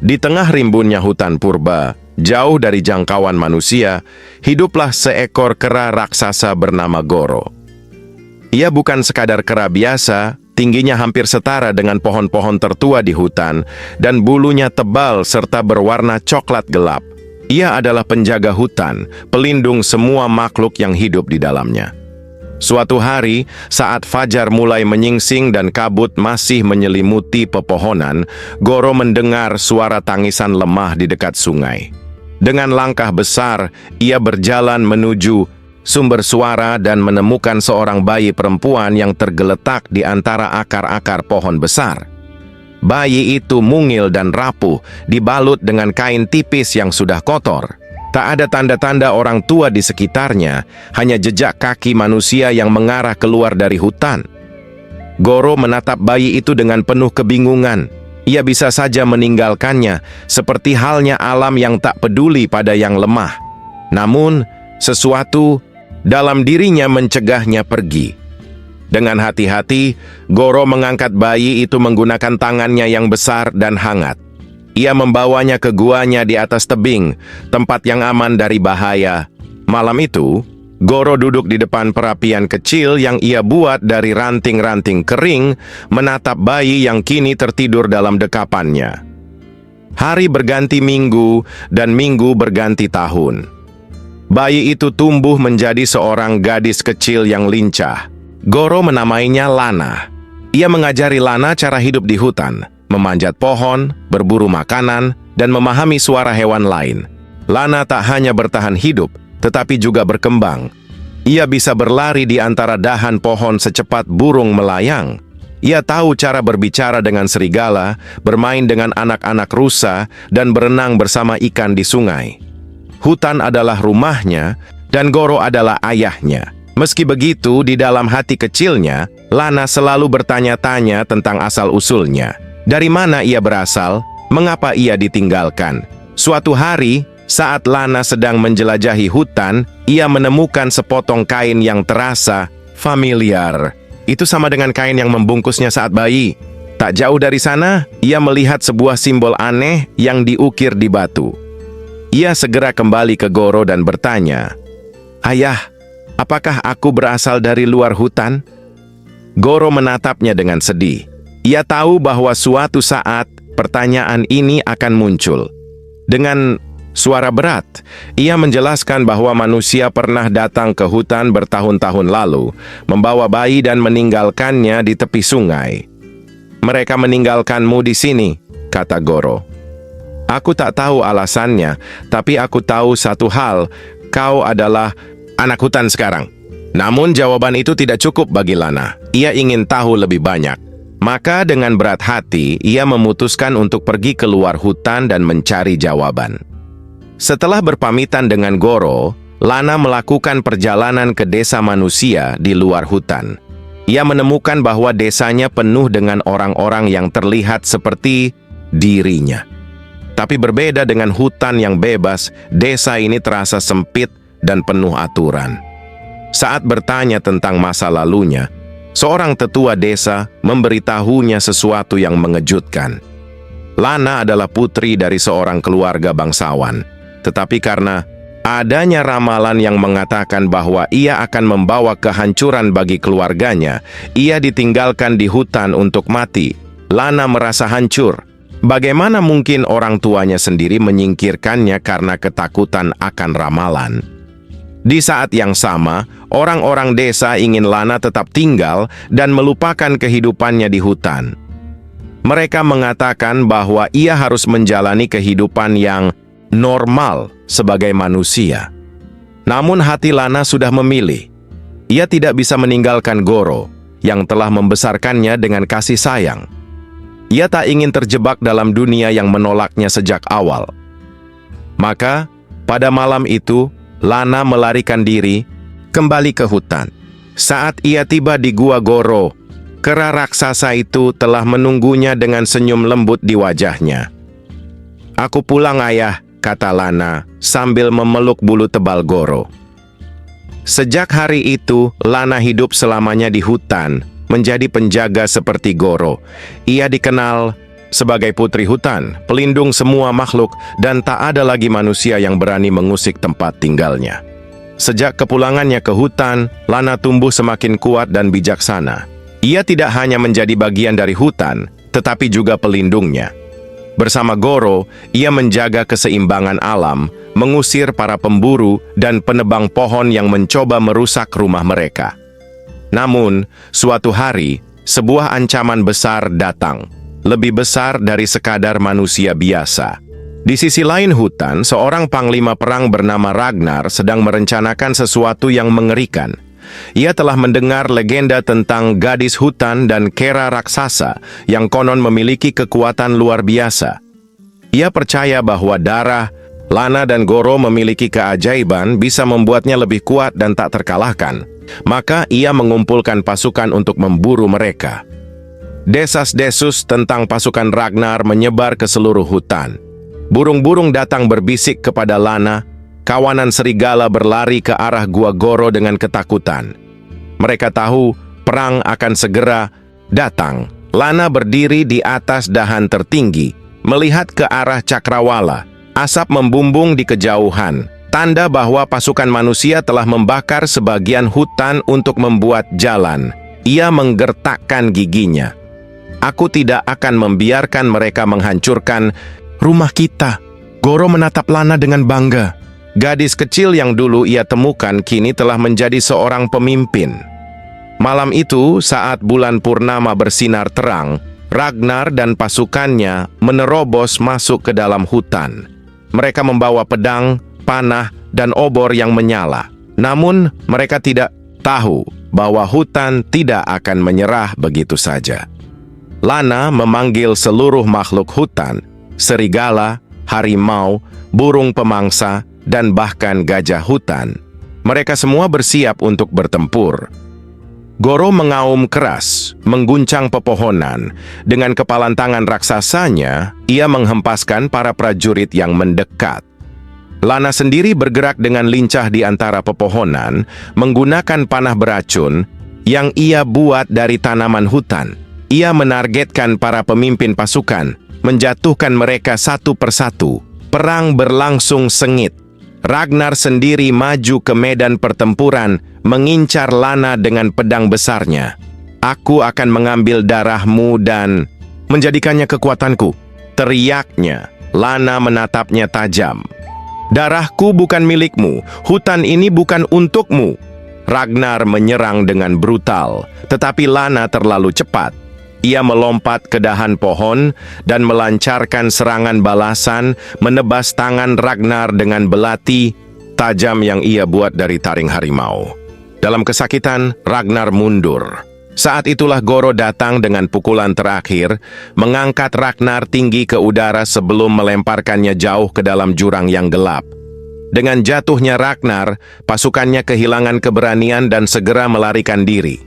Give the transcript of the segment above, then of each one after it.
Di tengah rimbunnya hutan purba, jauh dari jangkauan manusia, hiduplah seekor kera raksasa bernama Goro. Ia bukan sekadar kera biasa, tingginya hampir setara dengan pohon-pohon tertua di hutan, dan bulunya tebal serta berwarna coklat gelap. Ia adalah penjaga hutan, pelindung semua makhluk yang hidup di dalamnya. Suatu hari, saat fajar mulai menyingsing dan kabut masih menyelimuti pepohonan, Goro mendengar suara tangisan lemah di dekat sungai. Dengan langkah besar, ia berjalan menuju sumber suara dan menemukan seorang bayi perempuan yang tergeletak di antara akar-akar pohon besar. Bayi itu mungil dan rapuh, dibalut dengan kain tipis yang sudah kotor. Tak ada tanda-tanda orang tua di sekitarnya, hanya jejak kaki manusia yang mengarah keluar dari hutan. Goro menatap bayi itu dengan penuh kebingungan. Ia bisa saja meninggalkannya, seperti halnya alam yang tak peduli pada yang lemah. Namun, sesuatu dalam dirinya mencegahnya pergi. Dengan hati-hati, Goro mengangkat bayi itu menggunakan tangannya yang besar dan hangat. Ia membawanya ke guanya di atas tebing, tempat yang aman dari bahaya. Malam itu, Goro duduk di depan perapian kecil yang ia buat dari ranting-ranting kering, menatap bayi yang kini tertidur dalam dekapannya. Hari berganti minggu, dan minggu berganti tahun. Bayi itu tumbuh menjadi seorang gadis kecil yang lincah. Goro menamainya Lana. Ia mengajari Lana cara hidup di hutan, memanjat pohon, berburu makanan, dan memahami suara hewan lain. Lana tak hanya bertahan hidup, tetapi juga berkembang. Ia bisa berlari di antara dahan pohon secepat burung melayang. Ia tahu cara berbicara dengan serigala, bermain dengan anak-anak rusa, dan berenang bersama ikan di sungai. Hutan adalah rumahnya, dan Goro adalah ayahnya. Meski begitu, di dalam hati kecilnya, Lana selalu bertanya-tanya tentang asal-usulnya. Dari mana ia berasal? Mengapa ia ditinggalkan? Suatu hari, saat Lana sedang menjelajahi hutan, ia menemukan sepotong kain yang terasa familiar. Itu sama dengan kain yang membungkusnya saat bayi. Tak jauh dari sana, ia melihat sebuah simbol aneh yang diukir di batu. Ia segera kembali ke Goro dan bertanya, "Ayah, apakah aku berasal dari luar hutan?" Goro menatapnya dengan sedih. Ia tahu bahwa suatu saat pertanyaan ini akan muncul. Dengan suara berat, ia menjelaskan bahwa manusia pernah datang ke hutan bertahun-tahun lalu, membawa bayi dan meninggalkannya di tepi sungai. "Mereka meninggalkanmu di sini," kata Goro. "Aku tak tahu alasannya, tapi aku tahu satu hal, kau adalah anak hutan sekarang." Namun jawaban itu tidak cukup bagi Lana. Ia ingin tahu lebih banyak. Maka dengan berat hati, ia memutuskan untuk pergi keluar hutan dan mencari jawaban. Setelah berpamitan dengan Goro, Lana melakukan perjalanan ke desa manusia di luar hutan. Ia menemukan bahwa desanya penuh dengan orang-orang yang terlihat seperti dirinya. Tapi berbeda dengan hutan yang bebas, desa ini terasa sempit dan penuh aturan. Saat bertanya tentang masa lalunya, seorang tetua desa memberitahunya sesuatu yang mengejutkan. Lana adalah putri dari seorang keluarga bangsawan, tetapi karena adanya ramalan yang mengatakan bahwa ia akan membawa kehancuran bagi keluarganya, ia ditinggalkan di hutan untuk mati. Lana merasa hancur. Bagaimana mungkin orang tuanya sendiri menyingkirkannya karena ketakutan akan ramalan? Di saat yang sama, orang-orang desa ingin Lana tetap tinggal dan melupakan kehidupannya di hutan. Mereka mengatakan bahwa ia harus menjalani kehidupan yang normal sebagai manusia. Namun hati Lana sudah memilih. Ia tidak bisa meninggalkan Goro, yang telah membesarkannya dengan kasih sayang. Ia tak ingin terjebak dalam dunia yang menolaknya sejak awal. Maka, pada malam itu, Lana melarikan diri kembali ke hutan. Saat ia tiba di gua Goro, kera raksasa itu telah menunggunya dengan senyum lembut di wajahnya. "Aku pulang, ayah," kata Lana sambil memeluk bulu tebal Goro. Sejak hari itu, Lana hidup selamanya di hutan, menjadi penjaga seperti Goro. Ia dikenal Sebagai putri hutan, pelindung semua makhluk, dan tak ada lagi manusia yang berani mengusik tempat tinggalnya. Sejak kepulangannya ke hutan, Lana tumbuh semakin kuat dan bijaksana. Ia tidak hanya menjadi bagian dari hutan, tetapi juga pelindungnya. Bersama Goro, ia menjaga keseimbangan alam, mengusir para pemburu dan penebang pohon yang mencoba merusak rumah mereka. Namun, suatu hari, sebuah ancaman besar datang, lebih besar dari sekadar manusia biasa. Di sisi lain hutan, seorang panglima perang bernama Ragnar sedang merencanakan sesuatu yang mengerikan. Ia telah mendengar legenda tentang gadis hutan dan kera raksasa yang konon memiliki kekuatan luar biasa. Ia percaya bahwa darah, Lana dan Goro memiliki keajaiban bisa membuatnya lebih kuat dan tak terkalahkan. Maka ia mengumpulkan pasukan untuk memburu mereka. Desas-desus tentang pasukan Ragnar menyebar ke seluruh hutan. Burung-burung datang berbisik kepada Lana. Kawanan serigala berlari ke arah gua Goro dengan ketakutan. Mereka tahu perang akan segera datang. Lana berdiri di atas dahan tertinggi, melihat ke arah cakrawala. Asap membumbung di kejauhan, tanda bahwa pasukan manusia telah membakar sebagian hutan untuk membuat jalan. Ia menggertakkan giginya. Aku tidak akan membiarkan mereka menghancurkan rumah kita. Goro menatap Lana dengan bangga. Gadis kecil yang dulu ia temukan kini telah menjadi seorang pemimpin. Malam itu, saat bulan purnama bersinar terang, Ragnar dan pasukannya menerobos masuk ke dalam hutan. Mereka membawa pedang, panah, dan obor yang menyala. Namun, mereka tidak tahu bahwa hutan tidak akan menyerah begitu saja. Lana memanggil seluruh makhluk hutan, serigala, harimau, burung pemangsa, dan bahkan gajah hutan. Mereka semua bersiap untuk bertempur. Goro mengaum keras, mengguncang pepohonan. Dengan kepalan tangan raksasanya, ia menghempaskan para prajurit yang mendekat. Lana sendiri bergerak dengan lincah di antara pepohonan, menggunakan panah beracun yang ia buat dari tanaman hutan. Ia menargetkan para pemimpin pasukan, menjatuhkan mereka satu persatu. Perang berlangsung sengit. Ragnar sendiri maju ke medan pertempuran, mengincar Lana dengan pedang besarnya. Aku akan mengambil darahmu dan menjadikannya kekuatanku, teriaknya. Lana menatapnya tajam. Darahku bukan milikmu, hutan ini bukan untukmu. Ragnar menyerang dengan brutal, tetapi Lana terlalu cepat. Ia melompat ke dahan pohon dan melancarkan serangan balasan, menebas tangan Ragnar dengan belati tajam yang ia buat dari taring harimau. Dalam kesakitan, Ragnar mundur. Saat itulah Goro datang dengan pukulan terakhir, mengangkat Ragnar tinggi ke udara sebelum melemparkannya jauh ke dalam jurang yang gelap. Dengan jatuhnya Ragnar, pasukannya kehilangan keberanian dan segera melarikan diri.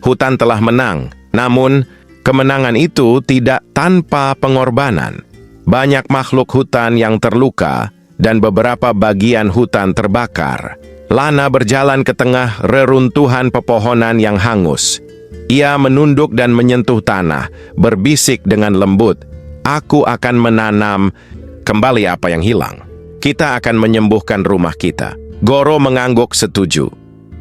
Hutan telah menang, namun kemenangan itu tidak tanpa pengorbanan. Banyak makhluk hutan yang terluka dan beberapa bagian hutan terbakar. Lana berjalan ke tengah reruntuhan pepohonan yang hangus. Ia menunduk dan menyentuh tanah, berbisik dengan lembut, "Aku akan menanam kembali apa yang hilang. Kita akan menyembuhkan rumah kita." Goro mengangguk setuju.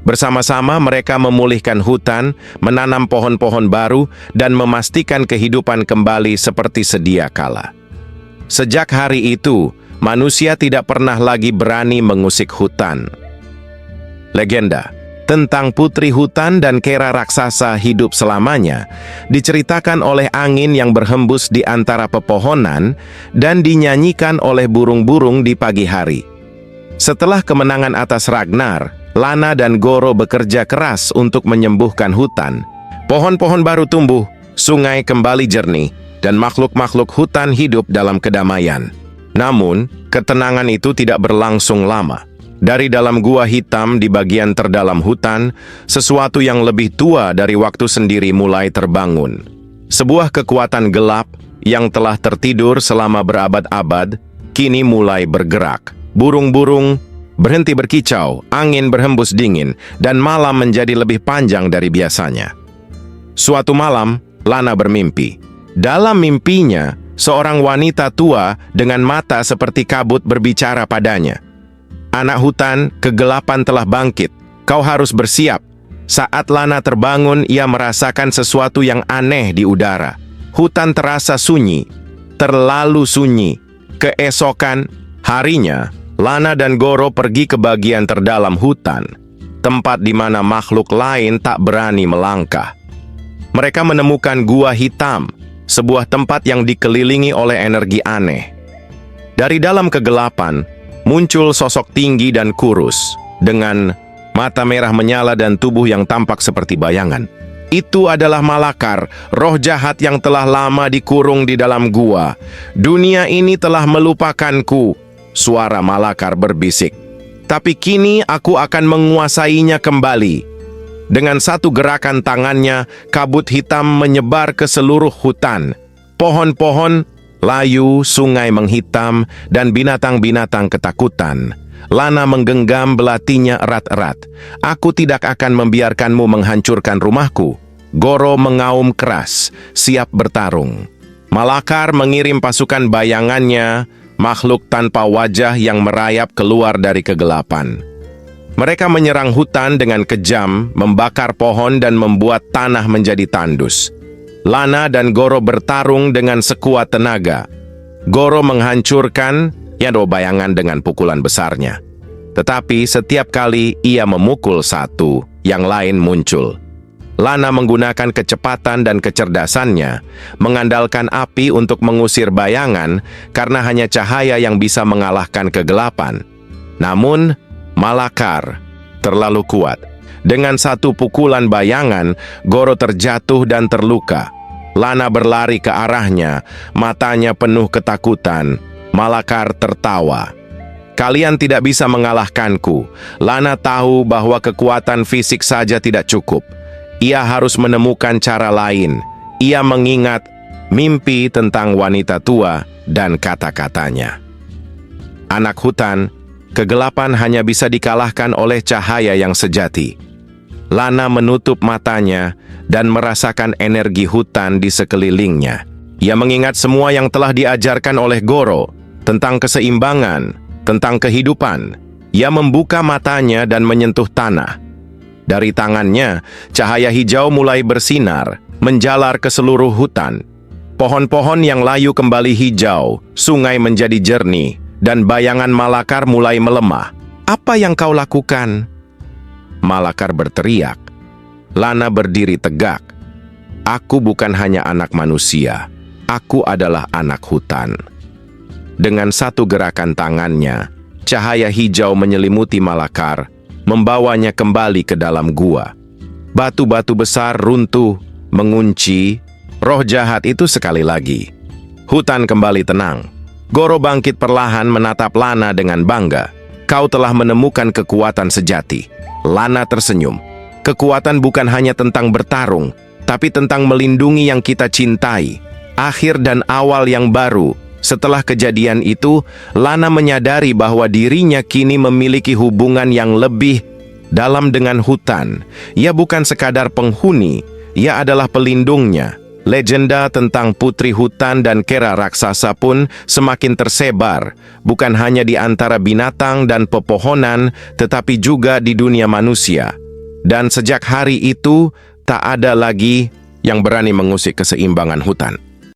Bersama-sama mereka memulihkan hutan, menanam pohon-pohon baru, dan memastikan kehidupan kembali seperti sedia kala. Sejak hari itu, manusia tidak pernah lagi berani mengusik hutan. Legenda tentang putri hutan dan kera raksasa hidup selamanya diceritakan oleh angin yang berhembus di antara pepohonan dan dinyanyikan oleh burung-burung di pagi hari. Setelah kemenangan atas Ragnar, Lana dan Goro bekerja keras untuk menyembuhkan hutan. Pohon-pohon baru tumbuh, sungai kembali jernih, dan makhluk-makhluk hutan hidup dalam kedamaian. Namun, ketenangan itu tidak berlangsung lama. Dari dalam gua hitam di bagian terdalam hutan, sesuatu yang lebih tua dari waktu sendiri mulai terbangun. Sebuah kekuatan gelap yang telah tertidur selama berabad-abad, kini mulai bergerak. Burung-burung berhenti berkicau, angin berhembus dingin, dan malam menjadi lebih panjang dari biasanya. Suatu malam, Lana bermimpi. Dalam mimpinya, seorang wanita tua dengan mata seperti kabut berbicara padanya. "Anak hutan, kegelapan telah bangkit. Kau harus bersiap." Saat Lana terbangun, ia merasakan sesuatu yang aneh di udara. Hutan terasa sunyi, terlalu sunyi. Keesokan harinya, Lana dan Goro pergi ke bagian terdalam hutan, tempat di mana makhluk lain tak berani melangkah. Mereka menemukan gua hitam, sebuah tempat yang dikelilingi oleh energi aneh. Dari dalam kegelapan, muncul sosok tinggi dan kurus, dengan mata merah menyala dan tubuh yang tampak seperti bayangan. Itu adalah Malakar, roh jahat yang telah lama dikurung di dalam gua. "Dunia ini telah melupakanku," suara Malakar berbisik. "Tapi kini aku akan menguasainya kembali." Dengan satu gerakan tangannya, kabut hitam menyebar ke seluruh hutan. Pohon-pohon layu, sungai menghitam, dan binatang-binatang ketakutan. Lana menggenggam belatinya erat-erat. "Aku tidak akan membiarkanmu menghancurkan rumahku." Goro mengaum keras, siap bertarung. Malakar mengirim pasukan bayangannya, makhluk tanpa wajah yang merayap keluar dari kegelapan. Mereka menyerang hutan dengan kejam, membakar pohon dan membuat tanah menjadi tandus. Lana dan Goro bertarung dengan sekuat tenaga. Goro menghancurkan bayangan dengan pukulan besarnya. Tetapi setiap kali ia memukul satu, yang lain muncul. Lana menggunakan kecepatan dan kecerdasannya, mengandalkan api untuk mengusir bayangan karena hanya cahaya yang bisa mengalahkan kegelapan. Namun, Malakar terlalu kuat. Dengan satu pukulan bayangan, Goro terjatuh dan terluka. Lana berlari ke arahnya, matanya penuh ketakutan. Malakar tertawa. "Kalian tidak bisa mengalahkanku." Lana tahu bahwa kekuatan fisik saja tidak cukup. Ia harus menemukan cara lain. Ia mengingat mimpi tentang wanita tua dan kata-katanya. "Anak hutan, kegelapan hanya bisa dikalahkan oleh cahaya yang sejati." Lana menutup matanya dan merasakan energi hutan di sekelilingnya. Ia mengingat semua yang telah diajarkan oleh Goro tentang keseimbangan, tentang kehidupan. Ia membuka matanya dan menyentuh tanah. Dari tangannya, cahaya hijau mulai bersinar, menjalar ke seluruh hutan. Pohon-pohon yang layu kembali hijau, sungai menjadi jernih, dan bayangan Malakar mulai melemah. "Apa yang kau lakukan?" Malakar berteriak. Lana berdiri tegak. "Aku bukan hanya anak manusia, aku adalah anak hutan." Dengan satu gerakan tangannya, cahaya hijau menyelimuti Malakar, membawanya kembali ke dalam gua. Batu-batu besar runtuh, mengunci roh jahat itu sekali lagi. Hutan kembali tenang. Goro bangkit perlahan menatap Lana dengan bangga. "Kau telah menemukan kekuatan sejati." Lana tersenyum. "Kekuatan bukan hanya tentang bertarung, tapi tentang melindungi yang kita cintai. Akhir dan awal yang baru." Setelah kejadian itu, Lana menyadari bahwa dirinya kini memiliki hubungan yang lebih dalam dengan hutan. Ia bukan sekadar penghuni, ia adalah pelindungnya. Legenda tentang putri hutan dan kera raksasa pun semakin tersebar, bukan hanya di antara binatang dan pepohonan, tetapi juga di dunia manusia. Dan sejak hari itu, tak ada lagi yang berani mengusik keseimbangan hutan.